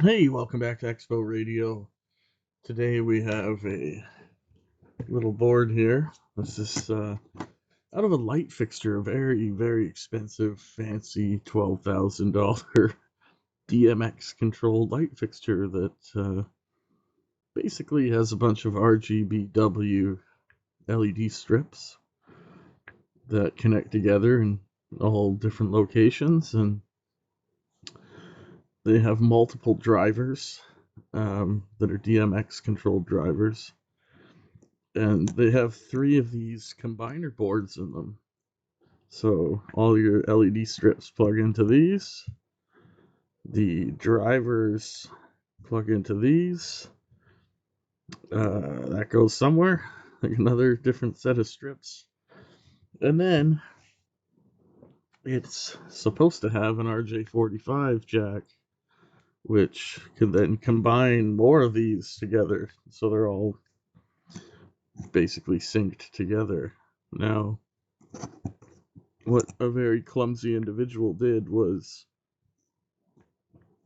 Hey, welcome back to Expo Radio. Today we have a little board here. This is out of a light fixture, a very, very expensive, fancy $12,000 DMX controlled light fixture that basically has a bunch of RGBW LED strips that connect together in all different locations, and they have multiple drivers that are DMX controlled drivers. And they have 3 of these combiner boards in them. So all your LED strips plug into these. The drivers plug into these. That goes somewhere, like another different set of strips. And then it's supposed to have an RJ45 jack, which could then combine more of these together. So they're all basically synced together. Now, what a very clumsy individual did was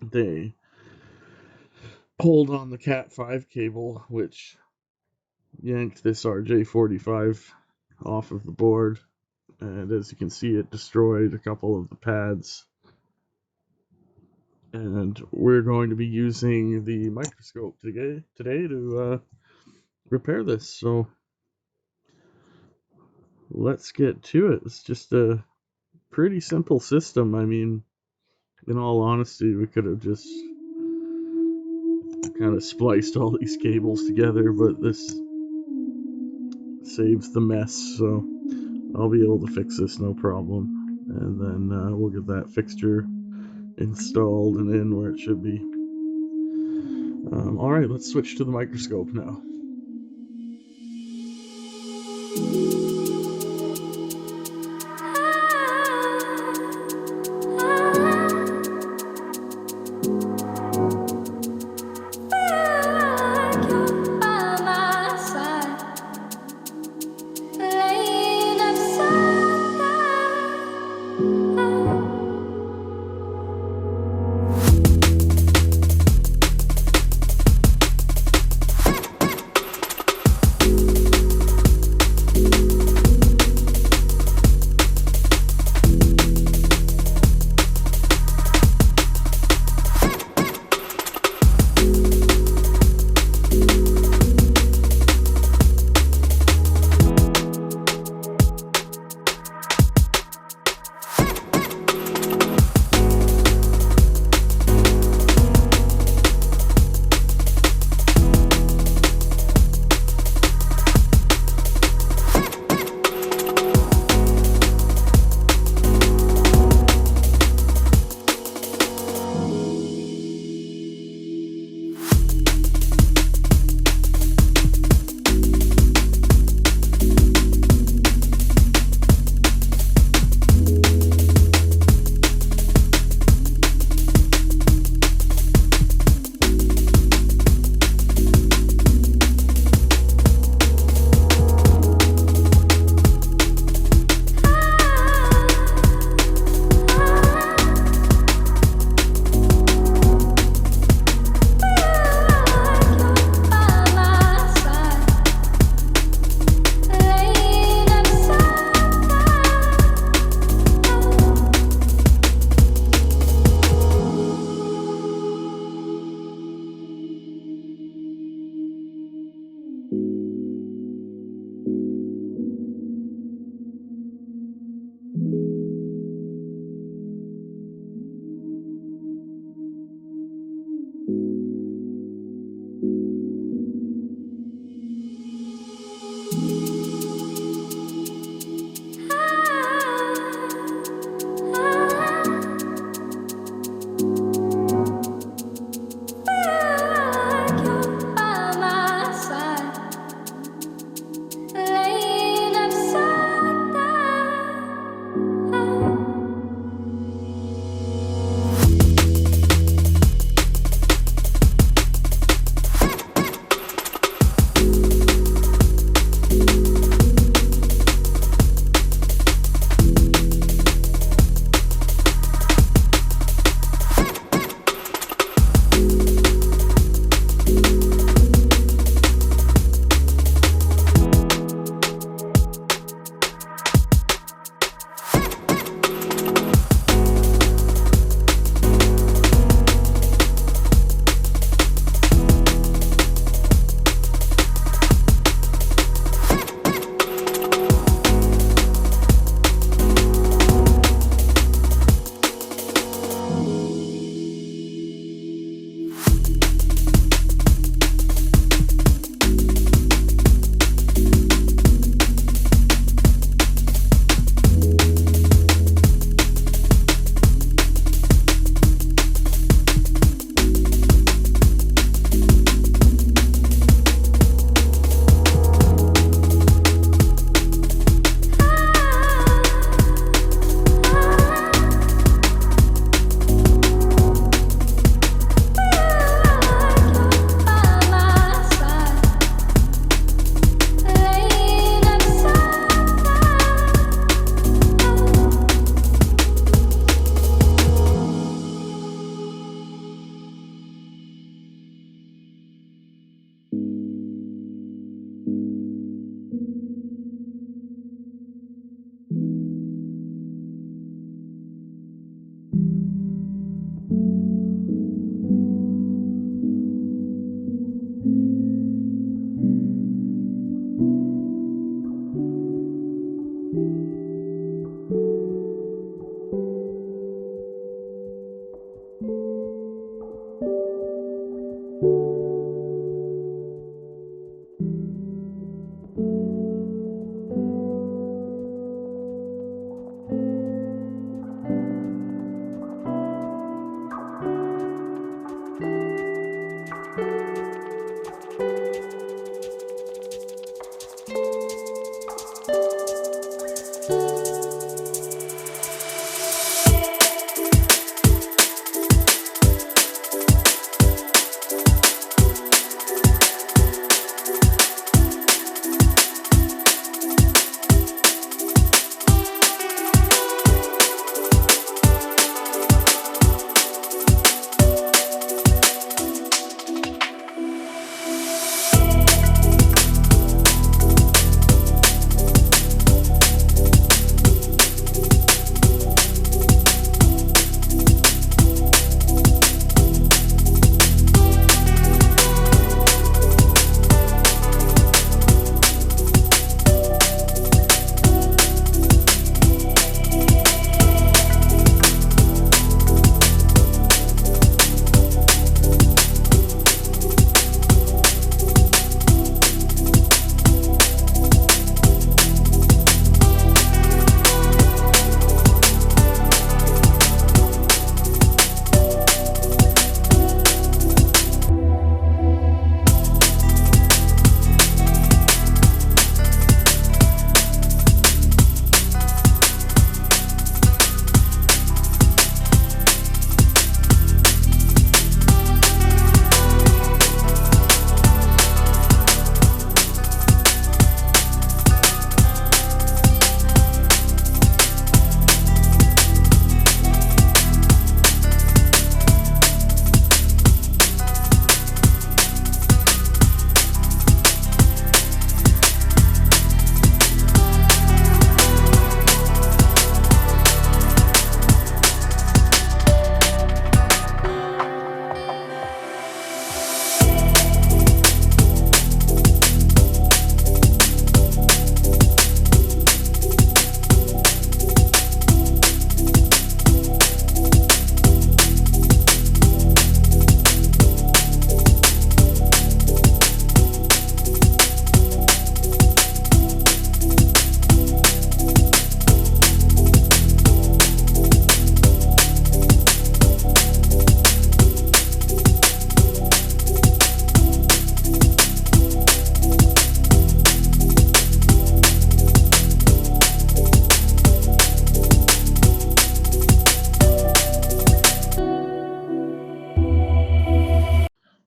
they pulled on the Cat5 cable, which yanked this RJ45 off of the board, and as you can see, it destroyed a couple of the pads. And we're going to be using the microscope today to repair this. So let's get to it. It's just a pretty simple system. I mean, in all honesty, we could have just kind of spliced all these cables together, but this saves the mess, so I'll be able to fix this no problem. And then we'll get that fixture installed and in where it should be. Alright, let's switch to the microscope now.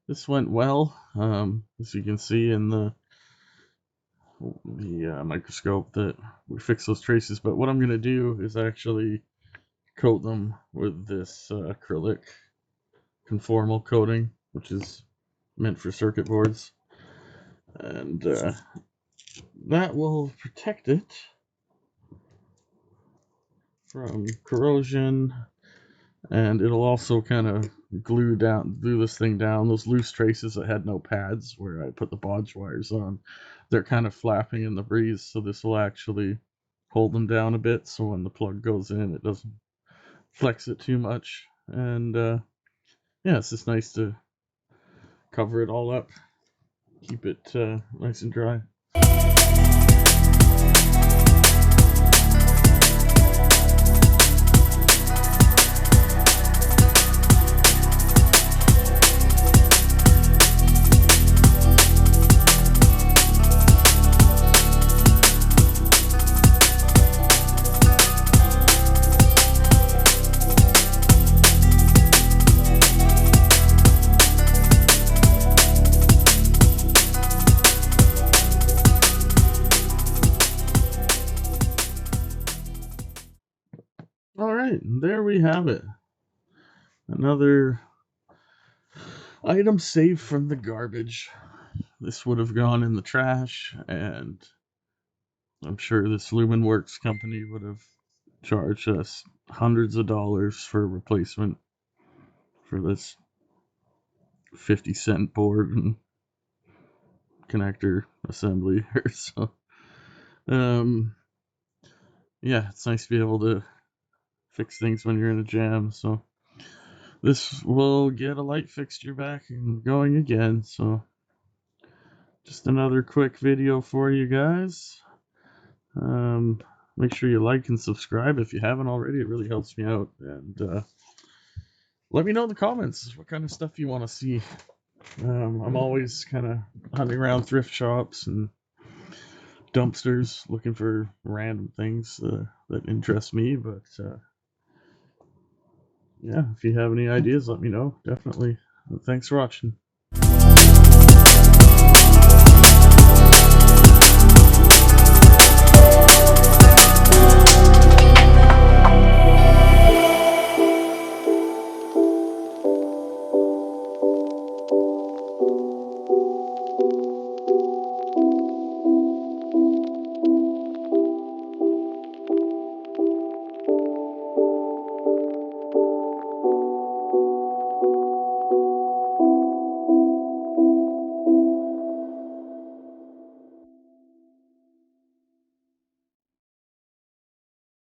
This went well, as you can see in the microscope that we fixed those traces. But what I'm going to do is actually coat them with this acrylic conformal coating, which is meant for circuit boards, and that will protect it from corrosion, and it'll also kind of glue this thing down. Those loose traces that had no pads where I put the bodge wires on, they're kind of flapping in the breeze, so this will actually hold them down a bit, so when the plug goes in it doesn't flex it too much. And yeah, it's just nice to cover it all up, keep it nice and dry. Alright, there we have it. Another item saved from the garbage. This would have gone in the trash, and I'm sure this LumenWerx company would have charged us hundreds of dollars for replacement for this 50-cent board and connector assembly here. So, yeah, it's nice to be able to fix things when you're in a jam. So this will get a light fixture back and going again. So just another quick video for you guys. Make sure you like and subscribe if you haven't already. It really helps me out. And let me know in the comments what kind of stuff you want to see. I'm always kind of hunting around thrift shops and dumpsters looking for random things that interest me. But yeah, if you have any ideas, let me know. Definitely. Thanks for watching.